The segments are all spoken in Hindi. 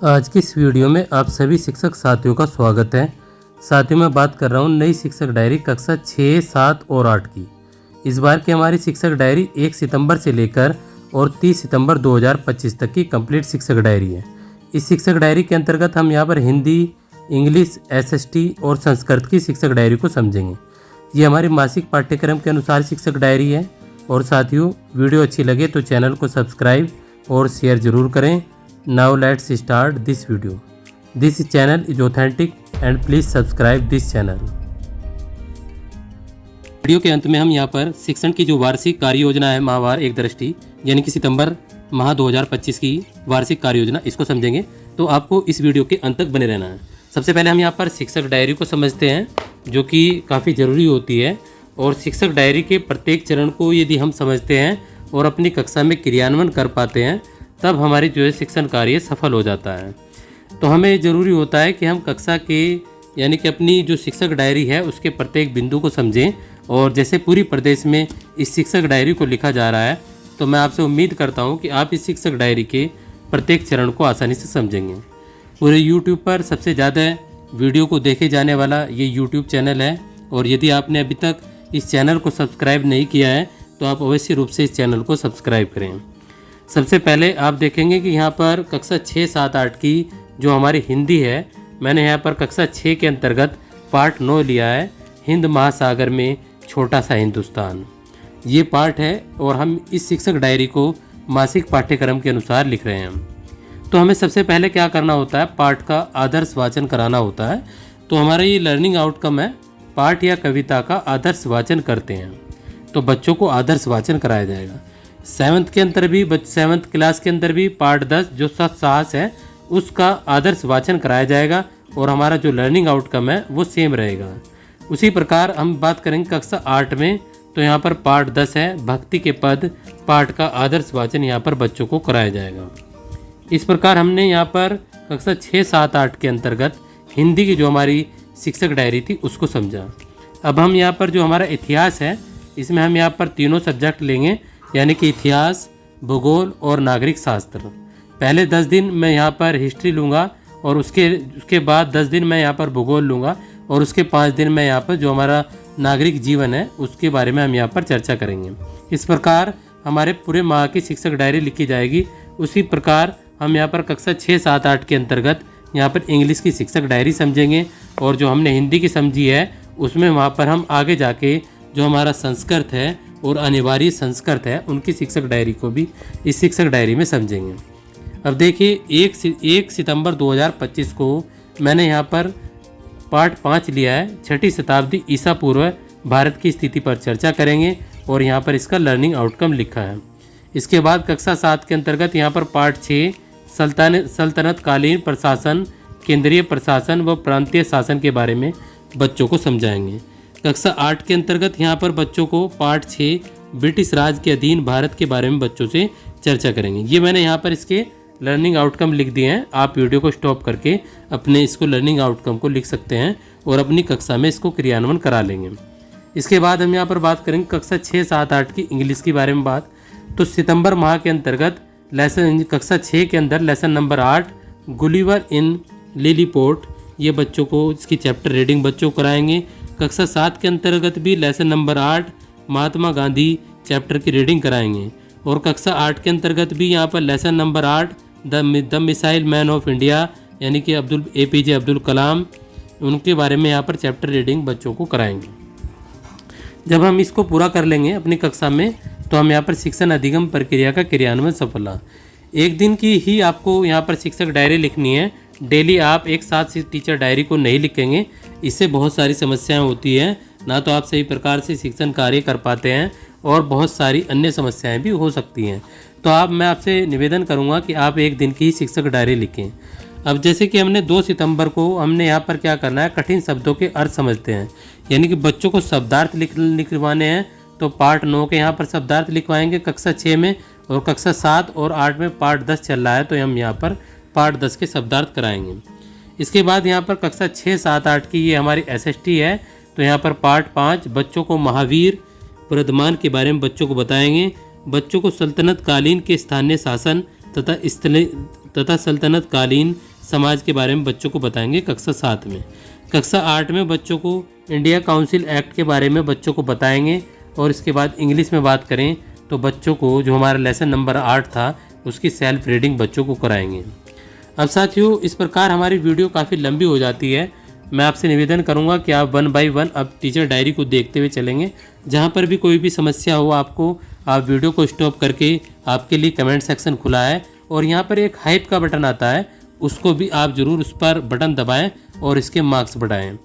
आज की इस वीडियो में आप सभी शिक्षक साथियों का स्वागत है। साथियों मैं बात कर रहा हूँ नई शिक्षक डायरी कक्षा 6, 7 और 8 की। इस बार की हमारी शिक्षक डायरी 1 सितंबर से लेकर और 30 सितंबर 2025 तक की कंप्लीट शिक्षक डायरी है। इस शिक्षक डायरी के अंतर्गत हम यहाँ पर हिंदी, इंग्लिश, एसएसटी और संस्कृत की शिक्षक डायरी को समझेंगे। ये हमारी मासिक पाठ्यक्रम के अनुसार शिक्षक डायरी है। और साथियों वीडियो अच्छी लगे तो चैनल को सब्सक्राइब और शेयर ज़रूर करें। Now let's start this video. This channel is authentic and please subscribe this channel. Video के अंत में हम यहाँ पर शिक्षण की जो वार्षिक कार्य योजना है माहवार एक दृष्टि यानी कि सितंबर माह 2025 की वार्षिक कार्य योजना इसको समझेंगे। तो आपको इस वीडियो के अंत तक बने रहना है। सबसे पहले हम यहाँ पर शिक्षक डायरी को समझते हैं जो कि काफ़ी ज़रूरी होती है। और शिक्षक डायरी के प्रत्येक चरण को यदि हम समझते हैं और अपनी कक्षा में क्रियान्वयन कर पाते हैं तब हमारी जो है शिक्षण कार्य सफल हो जाता है। तो हमें ज़रूरी होता है कि हम कक्षा के यानी कि अपनी जो शिक्षक डायरी है उसके प्रत्येक बिंदु को समझें। और जैसे पूरी प्रदेश में इस शिक्षक डायरी को लिखा जा रहा है तो मैं आपसे उम्मीद करता हूं कि आप इस शिक्षक डायरी के प्रत्येक चरण को आसानी से समझेंगे। पूरे यूट्यूब पर सबसे ज़्यादा वीडियो को देखे जाने वाला ये यूट्यूब चैनल है। और यदि आपने अभी तक इस चैनल को सब्सक्राइब नहीं किया है तो आप अवश्य रूप से इस चैनल को सब्सक्राइब करें। सबसे पहले आप देखेंगे कि यहाँ पर कक्षा 6, 7, 8 की जो हमारी हिंदी है, मैंने यहाँ पर कक्षा 6 के अंतर्गत पाठ 9 लिया है, हिंद महासागर में छोटा सा हिंदुस्तान। ये पाठ है और हम इस शिक्षक डायरी को मासिक पाठ्यक्रम के अनुसार लिख रहे हैं। तो हमें सबसे पहले क्या करना होता है, पाठ का आदर्श वाचन कराना होता है। तो हमारा ये लर्निंग आउटकम है, पाठ या कविता का आदर्श वाचन करते हैं तो बच्चों को आदर्श वाचन कराया जाएगा। 7th के अंदर भी 7th क्लास के अंदर भी पार्ट 10 जो सत साहस है उसका आदर्श वाचन कराया जाएगा और हमारा जो लर्निंग आउटकम है वो सेम रहेगा। उसी प्रकार हम बात करेंगे कक्षा 8 में तो यहाँ पर पार्ट 10 है भक्ति के पद, पाठ का आदर्श वाचन यहाँ पर बच्चों को कराया जाएगा। इस प्रकार हमने यहाँ पर कक्षा 6, 7, 8 के अंतर्गत हिंदी की जो हमारी शिक्षक डायरी थी उसको समझा। अब हम यहाँ पर जो हमारा इतिहास है इसमें हम यहाँ पर तीनों सब्जेक्ट लेंगे यानी कि इतिहास, भूगोल और नागरिक शास्त्र। पहले 10 दिन मैं यहाँ पर हिस्ट्री लूँगा और उसके बाद 10 दिन मैं यहाँ पर भूगोल लूँगा और उसके 5 दिन मैं यहाँ पर जो हमारा नागरिक जीवन है उसके बारे में हम यहाँ पर चर्चा करेंगे। इस प्रकार हमारे पूरे माह की शिक्षक डायरी लिखी जाएगी। उसी प्रकार हम यहाँ पर कक्षा 6, 7, 8 के अंतर्गत यहाँ पर इंग्लिश की शिक्षक डायरी समझेंगे। और जो हमने हिंदी की समझी है उसमें वहाँ पर हम आगे जाके जो हमारा संस्कृत है और अनिवार्य संस्कृत है उनकी शिक्षक डायरी को भी इस शिक्षक डायरी में समझेंगे। अब देखिए 1 सितंबर 2025 को मैंने यहाँ पर पाठ 5 लिया है, 6ठी शताब्दी ईसा पूर्व भारत की स्थिति पर चर्चा करेंगे और यहाँ पर इसका लर्निंग आउटकम लिखा है। इसके बाद कक्षा 7 के अंतर्गत यहाँ पर पाठ 6 सल्तनत कालीन प्रशासन, केंद्रीय प्रशासन व प्रांतीय शासन के बारे में बच्चों को समझाएंगे। कक्षा 8 के अंतर्गत यहाँ पर बच्चों को पाठ 6 ब्रिटिश राज के अधीन भारत के बारे में बच्चों से चर्चा करेंगे। ये मैंने यहाँ पर इसके लर्निंग आउटकम लिख दिए हैं। आप वीडियो को स्टॉप करके अपने इसको लर्निंग आउटकम को लिख सकते हैं और अपनी कक्षा में इसको क्रियान्वयन करा लेंगे। इसके बाद हम यहाँ पर बात करेंगे कक्षा 6, 7, 8 की इंग्लिश के बारे में बात। तो सितंबर माह के अंतर्गत कक्षा 6 के अंदर लेसन नंबर 8 गुलिवर इन लिलीपोर्ट, ये बच्चों को इसकी चैप्टर रीडिंग बच्चों को कराएंगे। कक्षा 7 के अंतर्गत भी lesson number 8 Mahatma Gandhi chapter की रीडिंग कराएंगे। और कक्षा 8 के अंतर्गत भी यहाँ पर lesson number 8 the missile man of India यानी कि APJ अब्दुल कलाम, उनके बारे में यहाँ पर चैप्टर रीडिंग बच्चों को कराएंगे। जब हम इसको पूरा कर लेंगे अपनी कक्षा में तो हम यहाँ पर शिक्षण अधिगम प्रक्रिया का क्रियान्वयन सफल। एक दिन की ही आपको यहाँ पर शिक्षक डायरी लिखनी है। डेली आप एक साथ से टीचर डायरी को नहीं लिखेंगे, इससे बहुत सारी समस्याएं होती हैं। ना तो आप सही प्रकार से शिक्षण कार्य कर पाते हैं और बहुत सारी अन्य समस्याएं भी हो सकती हैं। तो मैं आपसे निवेदन करूंगा कि आप एक दिन की ही शिक्षक डायरी लिखें। अब जैसे कि हमने 2 सितंबर को हमने यहाँ पर क्या करना है, कठिन शब्दों के अर्थ समझते हैं यानी कि बच्चों को शब्दार्थ लिखवाने हैं। तो पार्ट 9 के यहाँ पर शब्दार्थ लिखवाएंगे कक्षा 6 में और कक्षा 7 और 8 में पार्ट 10 चल रहा है तो हम यहाँ पर पार्ट 10 के शब्दार्थ कराएंगे। इसके बाद यहाँ पर कक्षा 6, 7, 8 की ये हमारी SST है तो यहाँ पर पार्ट 5 बच्चों को महावीर वर्धमान के बारे में बच्चों को बताएंगे। बच्चों को सल्तनत कालीन के स्थानीय शासन तथा सल्तनत कालीन समाज के बारे में बच्चों को बताएंगे कक्षा 7 में। कक्षा 8 में बच्चों को इंडिया काउंसिल एक्ट के बारे में बच्चों को बताएंगे। और इसके बाद इंग्लिश में बात करें तो बच्चों को जो हमारा लेसन नंबर 8 था उसकी सेल्फ रीडिंग बच्चों को कराएंगे। अब साथियों, इस प्रकार हमारी वीडियो काफ़ी लंबी हो जाती है। मैं आपसे निवेदन करूंगा कि आप 1 बाय 1 अब टीचर डायरी को देखते हुए चलेंगे। जहां पर भी कोई भी समस्या हो आपको, आप वीडियो को स्टॉप करके, आपके लिए कमेंट सेक्शन खुला है और यहां पर एक हाइप का बटन आता है, उसको भी आप ज़रूर उस पर बटन दबाएं और इसके मार्क्स बढ़ाएं।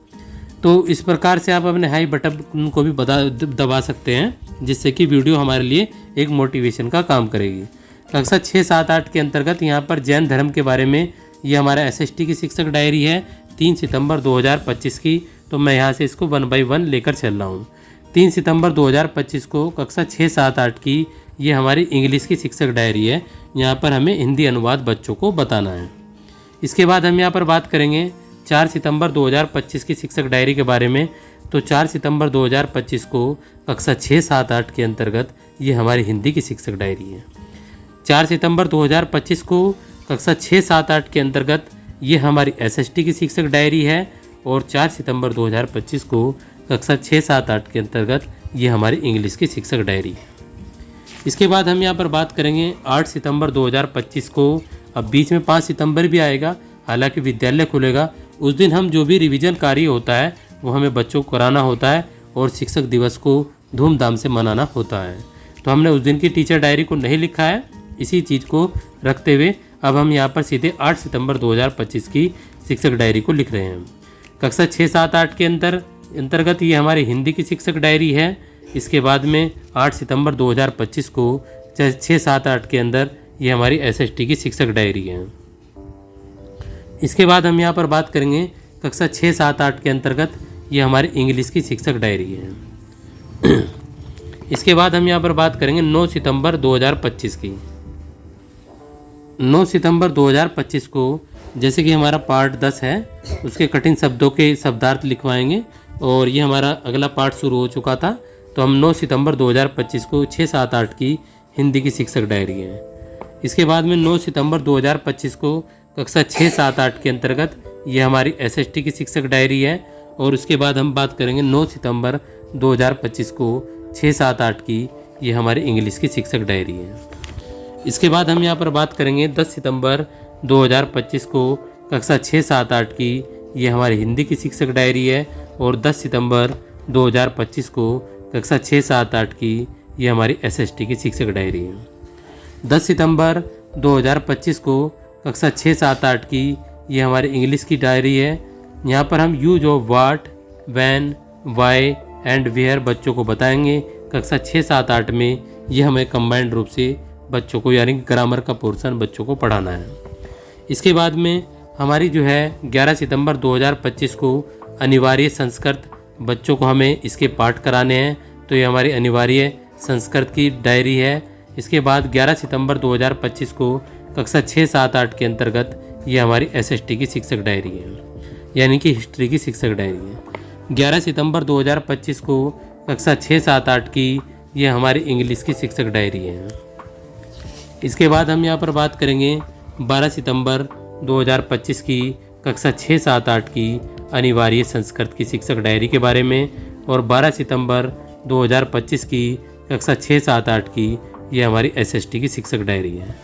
तो इस प्रकार से आप अपने हाई बटन को भी दबा सकते हैं, जिससे कि वीडियो हमारे लिए एक मोटिवेशन का काम करेगी। कक्षा 6, 7, 8 के अंतर्गत यहाँ पर जैन धर्म के बारे में ये हमारा SST की शिक्षक डायरी है 3 सितंबर 2025 की। तो मैं यहाँ से इसको 1 बाय 1 लेकर चल रहा हूँ। 3 सितंबर 2025 को कक्षा 6, 7, 8 की ये हमारी इंग्लिश की शिक्षक डायरी है। यहाँ पर हमें हिंदी अनुवाद बच्चों को बताना है। इसके बाद हम यहाँ पर बात करेंगे 4 सितंबर 2025 की शिक्षक डायरी के बारे में। तो 4 सितंबर 2025 को कक्षा 6, 7, 8 के अंतर्गत ये हमारी हिंदी की शिक्षक डायरी है। 4 सितंबर 2025 को कक्षा 6, 7, 8 के अंतर्गत ये हमारी SST की शिक्षक डायरी है। और 4 सितंबर 2025 को कक्षा 6, 7, 8 के अंतर्गत ये हमारी इंग्लिश की शिक्षक डायरी है। इसके बाद हम यहाँ पर बात करेंगे 8 सितंबर 2025 को। अब बीच में 5 सितंबर भी आएगा, हालांकि विद्यालय खुलेगा। उस दिन हम जो भी रिवीजन कार्य होता है वो हमें बच्चों को कराना होता है और शिक्षक दिवस को धूमधाम से मनाना होता है। तो हमने उस दिन की टीचर डायरी को नहीं लिखा है। इसी चीज़ को रखते हुए अब हम यहाँ पर सीधे 8 सितंबर 2025 की शिक्षक डायरी को लिख रहे हैं। कक्षा 6, 7, 8 के अंतर्गत ये हमारी हिंदी की शिक्षक डायरी है। इसके बाद में 8 सितंबर 2025 को 6, 7, 8 के अंदर ये हमारी SST की शिक्षक डायरी है। इसके बाद हम यहाँ पर बात करेंगे कक्षा 6, 7, 8 के अंतर्गत ये हमारी इंग्लिश की शिक्षक डायरी है। इसके बाद हम यहाँ पर बात करेंगे 9 सितंबर 2025 की। 9 सितंबर 2025 को जैसे कि हमारा पार्ट 10 है, उसके कठिन शब्दों के शब्दार्थ लिखवाएंगे और ये हमारा अगला पार्ट शुरू हो चुका था। तो हम 9 सितंबर 2025 को 6, 7, 8 की हिंदी की शिक्षक डायरी है। इसके बाद में 9 सितंबर 2025 को कक्षा 6, 7, 8 के अंतर्गत ये हमारी SST की शिक्षक डायरी है। और उसके बाद हम बात करेंगे 9 सितंबर 2025 को 6, 7, 8 की ये हमारी इंग्लिश की शिक्षक डायरी है। इसके बाद हम यहाँ पर बात करेंगे 10 सितंबर 2025 को कक्षा 6, 7, 8 की ये हमारी हिंदी की शिक्षक डायरी है। और 10 सितंबर 2025 को कक्षा 6, 7, 8 की ये हमारी SST की शिक्षक डायरी है। 10 सितंबर 2025 को कक्षा 6, 7, 8 की ये हमारी इंग्लिश की डायरी है। यहाँ पर हम use of what, when, why and where बच्चों को बताएंगे। कक्षा 6, 7, 8 में ये हमें कंबाइंड रूप से बच्चों को यानी ग्रामर का पोर्शन बच्चों को पढ़ाना है। इसके बाद में हमारी जो है 11 सितंबर 2025 को अनिवार्य संस्कृत बच्चों को हमें इसके पाठ कराने हैं। तो ये हमारी अनिवार्य संस्कृत की डायरी है। इसके बाद 11 सितंबर 2025 को कक्षा 6, 7, 8 के अंतर्गत ये हमारी SST की शिक्षक डायरी है, यानी कि हिस्ट्री की शिक्षक डायरी है। 11 सितंबर 2025 को कक्षा 6, 7, 8 की ये हमारी इंग्लिश की शिक्षक डायरी है। इसके बाद हम यहाँ पर बात करेंगे 12 सितंबर 2025 की कक्षा 6, 7, 8 की अनिवार्य संस्कृत की शिक्षक डायरी के बारे में। और 12 सितंबर 2025 की कक्षा 6, 7, 8 की ये हमारी SST की शिक्षक डायरी है।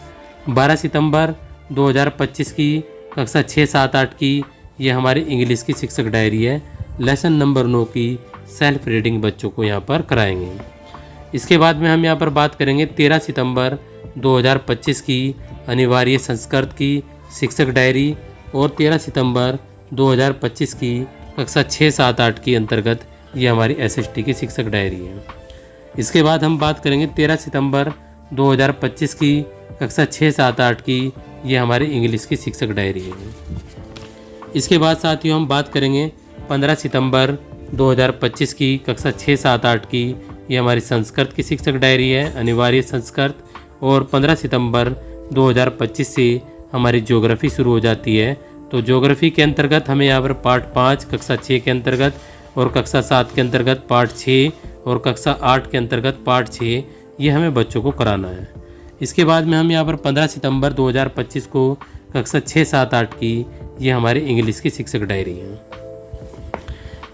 12 सितंबर 2025 की कक्षा 6, 7, 8 की ये हमारी इंग्लिश की शिक्षक डायरी है। लेसन नंबर 9 की सेल्फ रीडिंग बच्चों को यहाँ पर कराएंगे। इसके बाद में हम यहाँ पर बात करेंगे 13 सितंबर 2025 की अनिवार्य संस्कृत की शिक्षक डायरी। और 13 सितंबर 2025 की कक्षा 6, 7, 8 की अंतर्गत ये हमारी SST की शिक्षक डायरी है। इसके बाद हम बात करेंगे 13 सितंबर 2025 की कक्षा 6, 7, 8 की ये हमारी इंग्लिश की शिक्षक डायरी है। इसके बाद साथियों हम बात करेंगे 15 सितंबर 2025 की कक्षा 6, 7, 8 की ये हमारी संस्कृत की शिक्षक डायरी है, अनिवार्य संस्कृत। और 15 सितंबर 2025 से हमारी ज्योग्राफी शुरू हो जाती है। तो ज्योग्राफी के अंतर्गत हमें यहाँ पर पार्ट 5 कक्षा 6 के अंतर्गत और कक्षा 7 के अंतर्गत पार्ट 6 और कक्षा 8 के अंतर्गत पार्ट 6 ये हमें बच्चों को कराना है। इसके बाद में हम यहाँ पर 15 सितंबर 2025 को कक्षा 6, 7, 8 की ये हमारी इंग्लिश की शिक्षक डायरी है।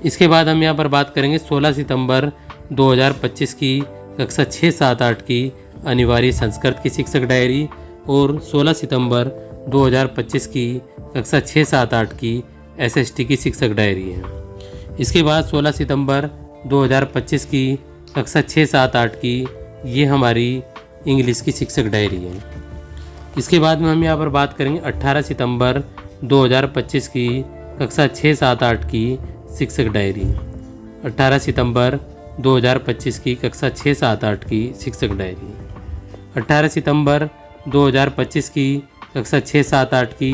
इसके बाद हम यहाँ पर बात करेंगे 16 सितंबर 2025 की कक्षा 6, 7, 8 की अनिवार्य संस्कृत की शिक्षक डायरी और 16 सितंबर 2025 की कक्षा 6, 7, 8 की SST की शिक्षक डायरी है। इसके बाद 16 सितंबर 2025 की कक्षा 6, 7, 8 की ये हमारी इंग्लिश की शिक्षक डायरी है। इसके बाद में हम यहाँ पर बात करेंगे 18 सितंबर 2025 की कक्षा 6, 7, 8 की शिक्षक डायरी। 18 सितंबर 2025 की कक्षा 6, 7, 8 की शिक्षक डायरी। 18 सितंबर 2025 की कक्षा 6, 7, 8 की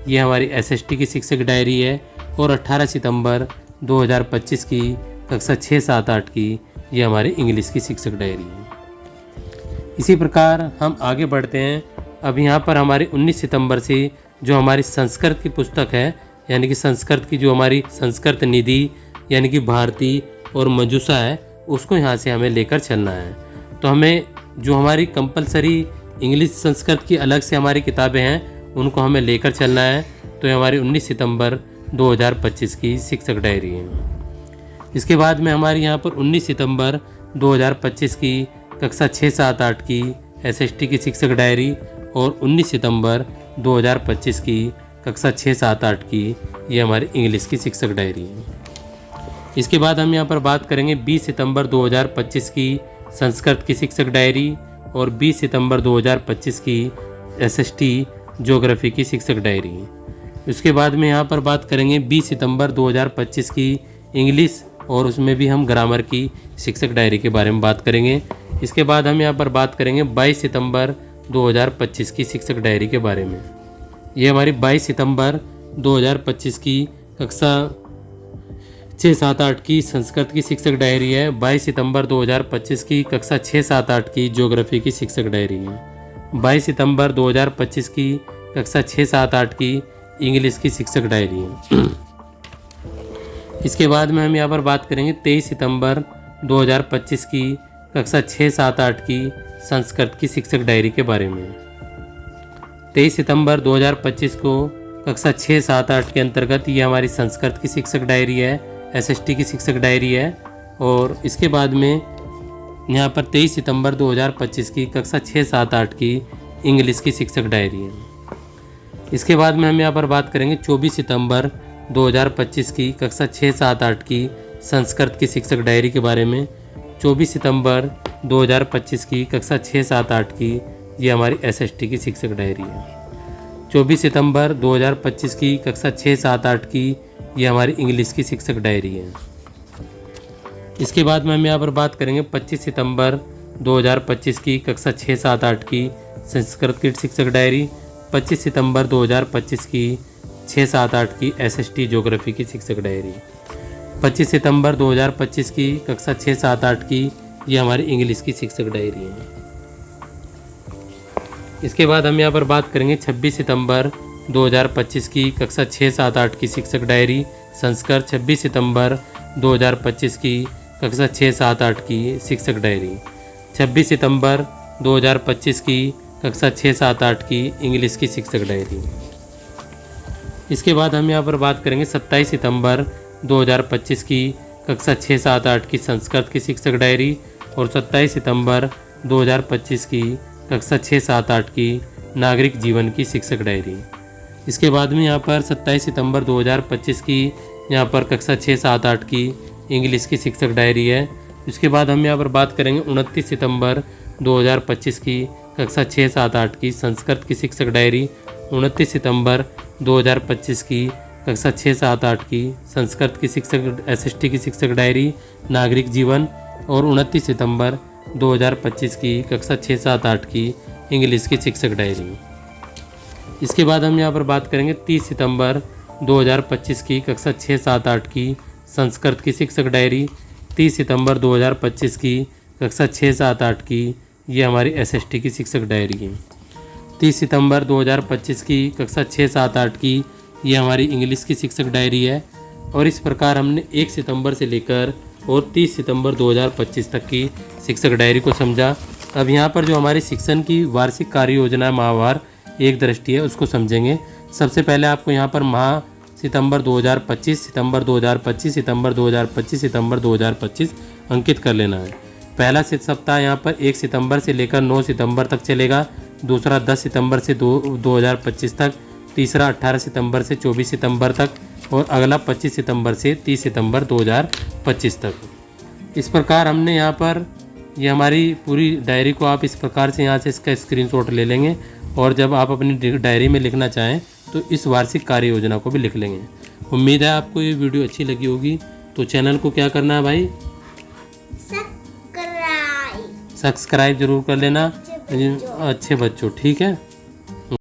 ये हमारी SST की शिक्षक डायरी है और 18 सितंबर 2025 की कक्षा 6, 7, 8 की ये हमारी इंग्लिश की शिक्षक डायरी है। इसी प्रकार हम आगे बढ़ते हैं। अब यहाँ पर हमारी 19 सितंबर से जो हमारी संस्कृत की पुस्तक है, यानी कि संस्कृत की जो हमारी संस्कृत निधि यानी कि भारती और मंजूषा है, उसको यहाँ से हमें लेकर चलना है। तो हमें जो हमारी कंपलसरी इंग्लिश संस्कृत की अलग से हमारी किताबें हैं उनको हमें लेकर चलना है। तो ये हमारी 19 सितंबर 2025 की शिक्षक डायरी है। इसके बाद में हमारी यहाँ पर 19 सितंबर 2025 की कक्षा 6, 7, 8 की SST की शिक्षक डायरी और 19 सितंबर 2025 की कक्षा 6, 7, 8 की ये हमारी इंग्लिश की शिक्षक डायरी है। इसके बाद हम यहाँ पर बात करेंगे 20 सितंबर 2025 की संस्कृत की शिक्षक डायरी और 20 सितंबर 2025 की SST ज्योग्राफी की शिक्षक डायरी। उसके बाद में यहाँ पर बात करेंगे 20 सितंबर 2025 की इंग्लिश और उसमें भी हम ग्रामर की शिक्षक डायरी के बारे में बात करेंगे। इसके बाद हम यहाँ पर बात करेंगे 22 सितंबर 2025 की शिक्षक डायरी के बारे में। ये हमारी 22 सितंबर 2025 की कक्षा 6, 7, 8 की संस्कृत की शिक्षक डायरी है। 22 सितंबर 2025 की कक्षा 6, 7, 8 की ज्योग्राफी की शिक्षक डायरी है। 22 सितंबर 2025 की कक्षा 6, 7, 8 की इंग्लिश की शिक्षक डायरी है। इसके बाद में हम यहाँ पर बात करेंगे 23 सितंबर 2025 की कक्षा 6, 7, 8 की संस्कृत की शिक्षक डायरी के बारे में। 23 सितंबर 2025 को कक्षा 6, 7, 8 के अंतर्गत ये हमारी संस्कृत की शिक्षक डायरी है, SST की शिक्षक डायरी है। और इसके बाद में यहाँ पर 23 सितंबर 2025 की कक्षा 6, 7, 8 की इंग्लिश की शिक्षक डायरी है। इसके बाद में हम यहाँ पर बात करेंगे 24 सितंबर 2025 की कक्षा 6, 7, 8 की संस्कृत की शिक्षक डायरी के बारे में। 24 सितंबर 2025 की कक्षा 6, 7, 8 की ये हमारी SST की शिक्षक डायरी है। 24 सितंबर 2025 की कक्षा 6, 7, 8 की ये हमारी इंग्लिश की शिक्षक डायरी है। इसके बाद में हम यहाँ पर बात करेंगे 25 सितंबर 2025 की कक्षा 6, 7, 8 की संस्कृत की शिक्षक डायरी। 25 सितंबर 2025 की 6, 7, 8 की SST ज्योग्राफी की शिक्षक डायरी। 25 सितंबर 2025 की कक्षा 6, 7, 8 की ये हमारी इंग्लिश की शिक्षक डायरी है। इसके बाद हम यहाँ पर बात करेंगे 26 सितंबर 2025 की कक्षा 6, 7, 8 की शिक्षक डायरी संस्कृत। 26 सितंबर 2025 की कक्षा 6, 7, 8 की शिक्षक डायरी। 26 सितंबर 2025 की कक्षा 6, 7, 8 की इंग्लिश की शिक्षक डायरी। इसके बाद हम यहाँ पर बात करेंगे 27 सितंबर 2025 की कक्षा 6, 7, 8 की संस्कृत की शिक्षक डायरी और 27 सितंबर 2025 की कक्षा 6, 7, 8 की नागरिक जीवन की शिक्षक डायरी। इसके बाद में यहाँ पर 27 सितंबर 2025 की यहाँ पर कक्षा 6, 7, 8 की इंग्लिश की शिक्षक डायरी है। इसके बाद हम यहाँ पर बात करेंगे 29 सितंबर 2025 की कक्षा 6, 7, 8 की संस्कृत की शिक्षक डायरी। 29 सितंबर 2025 की कक्षा 6, 7, 8 की संस्कृत की शिक्षक SST की शिक्षक डायरी नागरिक जीवन और 29 सितंबर 2025 की कक्षा 6, 7, 8 की इंग्लिश की शिक्षक डायरी। इसके बाद हम यहाँ पर बात करेंगे 30 सितंबर 2025 की कक्षा 6, 7, 8 की संस्कृत की शिक्षक डायरी। 30 सितंबर 2025 की कक्षा 6, 7, 8 की ये हमारी SST की शिक्षक डायरी है। 30 सितंबर 2025 की कक्षा 6, 7, 8 की ये हमारी इंग्लिश की शिक्षक डायरी है। और इस प्रकार हमने 1 सितंबर से लेकर और 30 सितंबर 2025 तक की शिक्षक डायरी को समझा। अब यहाँ पर जो हमारी शिक्षण की वार्षिक कार्य योजना माहवार एक दृष्टि है उसको समझेंगे। सबसे पहले आपको यहाँ पर माह सितंबर 2025, सितंबर 2025, सितंबर 2025, सितंबर 2025 अंकित कर लेना है। पहला सप्ताह यहाँ पर 1 सितंबर से लेकर 9 सितंबर तक चलेगा, दूसरा 10 सितंबर से 2025 तक, तीसरा 18 सितंबर से 24 सितंबर तक और अगला 25 सितंबर से 30 सितंबर 2025 तक। इस प्रकार हमने यहाँ पर ये हमारी पूरी डायरी को आप इस प्रकार से यहाँ से इसका स्क्रीनशॉट ले लेंगे और जब आप अपनी डायरी में लिखना चाहें तो इस वार्षिक कार्य योजना को भी लिख लेंगे। उम्मीद है आपको ये वीडियो अच्छी लगी होगी। तो चैनल को क्या करना है भाई, सब्सक्राइब जरूर कर लेना अच्छे बच्चों, ठीक है।